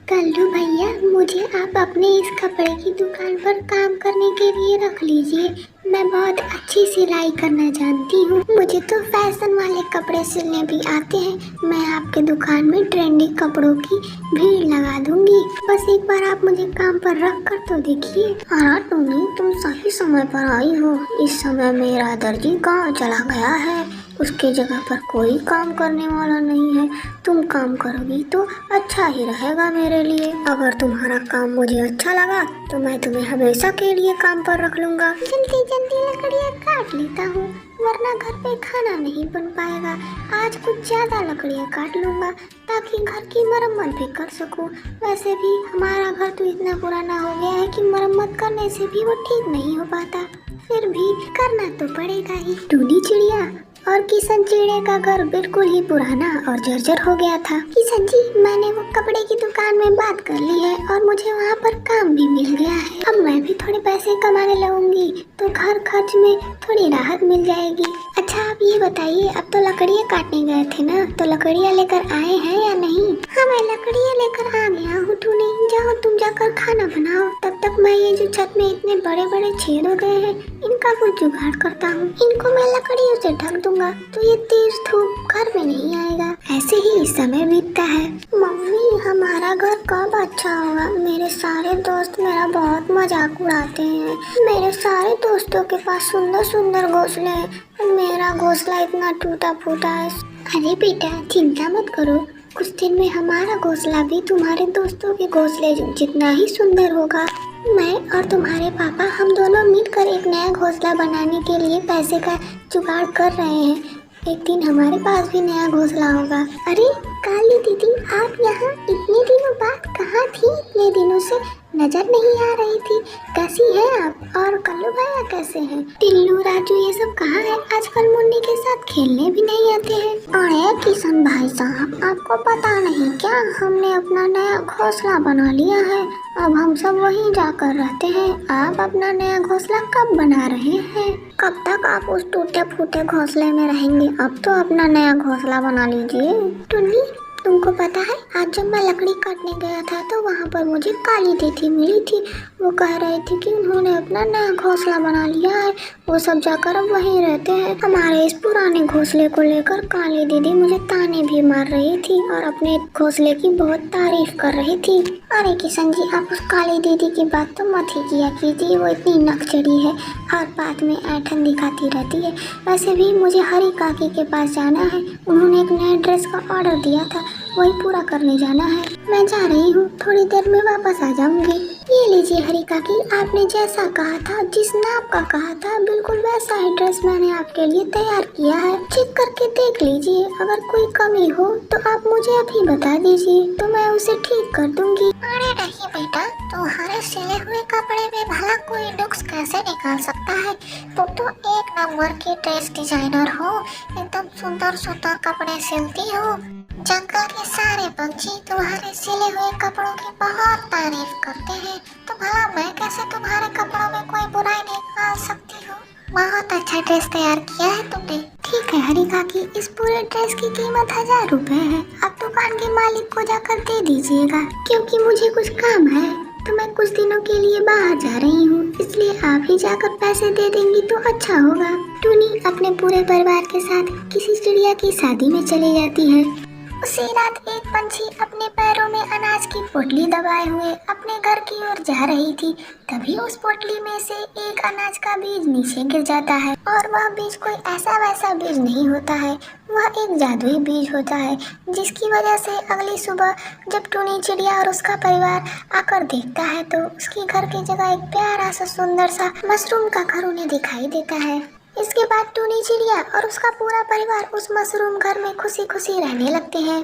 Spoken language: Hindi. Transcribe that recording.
कल्लू भैया, मुझे आप अपने इस कपड़े की दुकान पर काम करने के लिए रख लीजिए। मैं बहुत अच्छी सिलाई करना जानती हूँ। मुझे तो फैशन वाले कपड़े सिलने भी आते हैं। मैं आपके दुकान में ट्रेंडी कपड़ों की भीड़ लगा दूंगी। बस एक बार आप मुझे काम पर रख कर तो देखिए। हाँ टूनी, तुम सही समय पर आई हो। इस समय मेरा दर्जी गाँव चला गया है। उसकी जगह पर कोई काम करने वाला नहीं है। तुम काम करोगी तो अच्छा ही रहेगा मेरे लिए। अगर तुम्हारा काम मुझे अच्छा लगा तो मैं तुम्हें हमेशा के लिए काम पर रख लूंगा। जल्दी जल्दी लकड़ियाँ काट लेता हूँ, वरना घर पे खाना नहीं बन पाएगा। आज कुछ ज्यादा लकड़ियाँ काट लूंगा ताकि घर की मरम्मत भी कर सकूं। वैसे भी हमारा घर तो इतना पुराना हो गया है कि मरम्मत करने से भी वो ठीक नहीं हो पाता। फिर भी करना तो पड़ेगा ही। टूनी चिड़िया और किशन चिड़े का घर बिल्कुल ही पुराना और जर्जर हो गया था। किशन जी, मैंने वो कपड़े की दुकान में बात कर ली है और मुझे वहाँ पर काम भी मिल गया है। अब मैं भी थोड़े पैसे कमाने लगूंगी तो घर खर्च में थोड़ी राहत मिल जाएगी। अच्छा आप ये बताइए, अब तो लकड़ियाँ काटने गए थे ना, तो लकड़ियाँ लेकर आए हैं या नहीं? हाँ मैं लकड़ियाँ लेकर आ गया हूँ टूनी। जाओ तुम जाकर खाना बनाओ, तब तक मैं ये जो छत में इतने बड़े बड़े छेद हो गए हैं इनका कुछ जुगाड़ करता हूँ। इनको मैं लकड़ियों से ढक दूंगा तो ये तेज धूप घर में नहीं आएगा। ऐसे ही समय बीतता है। मम्मी, हमारा घर कब अच्छा होगा? मेरे सारे दोस्त मेरा बहुत मजाक उड़ाते हैं। मेरे सारे दोस्तों के पास सुंदर सुंदर घोंसले हैं और मेरा घोंसला इतना टूटा फूटा है। अरे बेटा चिंता मत करो, कुछ दिन में हमारा घोंसला भी तुम्हारे दोस्तों के घोंसले जितना ही सुंदर होगा। मैं और तुम्हारे पापा हम दोनों मिलकर एक नया घोंसला बनाने के लिए पैसे का जुगाड़ कर रहे हैं। एक दिन हमारे पास भी नया घोंसला होगा। अरे काली दीदी, आप यहाँ इतने दिनों बाद कहाँ थी? इतने दिनों से नजर नहीं आ रही थी। कैसी हैं आप? और कल्लू भैया कैसे हैं? टिल्लू राजू ये सब कहाँ है? आजकल मुन्नी के साथ खेलने भी नहीं आते हैं। अरे किशन भाई साहब, आपको पता नहीं क्या, हमने अपना नया घोंसला बना लिया है। अब हम सब वहीं जाकर रहते हैं। आप अपना नया घोंसला कब बना रहे हैं? कब तक आप उस टूटे फूटे घोंसले में रहेंगे? अब तो अपना नया घोंसला बना लीजिए। टुन्नी, तुमको पता है आज जब मैं लकड़ी काटने गया था तो वहाँ पर मुझे काली दीदी मिली थी। वो कह रही थी कि उन्होंने अपना नया घोंसला बना लिया है। वो सब जाकर अब वहीं रहते हैं। हमारे इस पुराने घोंसले को लेकर काली दीदी मुझे ताने भी मार रही थी और अपने घोंसले की बहुत तारीफ कर रही थी। अरे किशन जी, आप उस काली दीदी की बात तो मत ही किया कीजिए। वो इतनी नकचड़ी है, हर बात में ऐठन दिखाती रहती है। वैसे भी मुझे हरी काकी के पास जाना है। उन्होंने एक नए ड्रेस का ऑर्डर दिया था, वही पूरा करने जाना है। मैं जा रही हूँ, थोड़ी देर में वापस आ जाऊंगी। ये लीजिए हरी काकी, आपने जैसा कहा था, जिस नाप का कहा था, बिल्कुल वैसा ही ड्रेस मैंने आपके लिए तैयार किया है। चेक करके देख लीजिए, अगर कोई कमी हो तो आप मुझे अभी बता दीजिए तो मैं उसे ठीक कर दूंगी। अरे नहीं बेटा, तुम्हारे सिले हुए कपड़े में भला कोई नुक्स कैसे निकाल सकता है? तुम तो एक नंबर की ड्रेस डिजाइनर हो, एकदम सुंदर सुंदर कपड़े सिलती हो। जंगल के सारे पंछी तुम्हारे सिले हुए कपड़ों की बहुत तारीफ करते हैं, तो भला मैं कैसे तुम्हारे कपड़ों में कोई बुराई निकाल सकती हूँ? बहुत अच्छा ड्रेस तैयार किया है तुमने। ठीक है हरी काकी, इस पूरे ड्रेस की कीमत 1000 रुपए है। आप दुकान के मालिक को जाकर दे दीजिएगा, क्योंकि मुझे कुछ काम है तो मैं कुछ दिनों के लिए बाहर जा रही हूँ, इसलिए आप ही जाकर पैसे दे देंगी तो अच्छा होगा। टूनी अपने पूरे परिवार के साथ किसी चिड़िया की शादी में चली जाती है। उसी रात एक पंछी अपने पैरों में अनाज की पोटली दबाए हुए अपने घर की ओर जा रही थी। तभी उस पोटली में से एक अनाज का बीज नीचे गिर जाता है और वह बीज कोई ऐसा वैसा बीज नहीं होता है, वह एक जादुई बीज होता है, जिसकी वजह से अगली सुबह जब टूनी चिड़िया और उसका परिवार आकर देखता है तो उसकी घर की जगह एक प्यारा सा सुंदर सा मशरूम का घर उन्हें दिखाई देता है। इसके बाद टूनी चिड़िया और उसका पूरा परिवार उस मशरूम घर में खुशी खुशी रहने लगते हैं।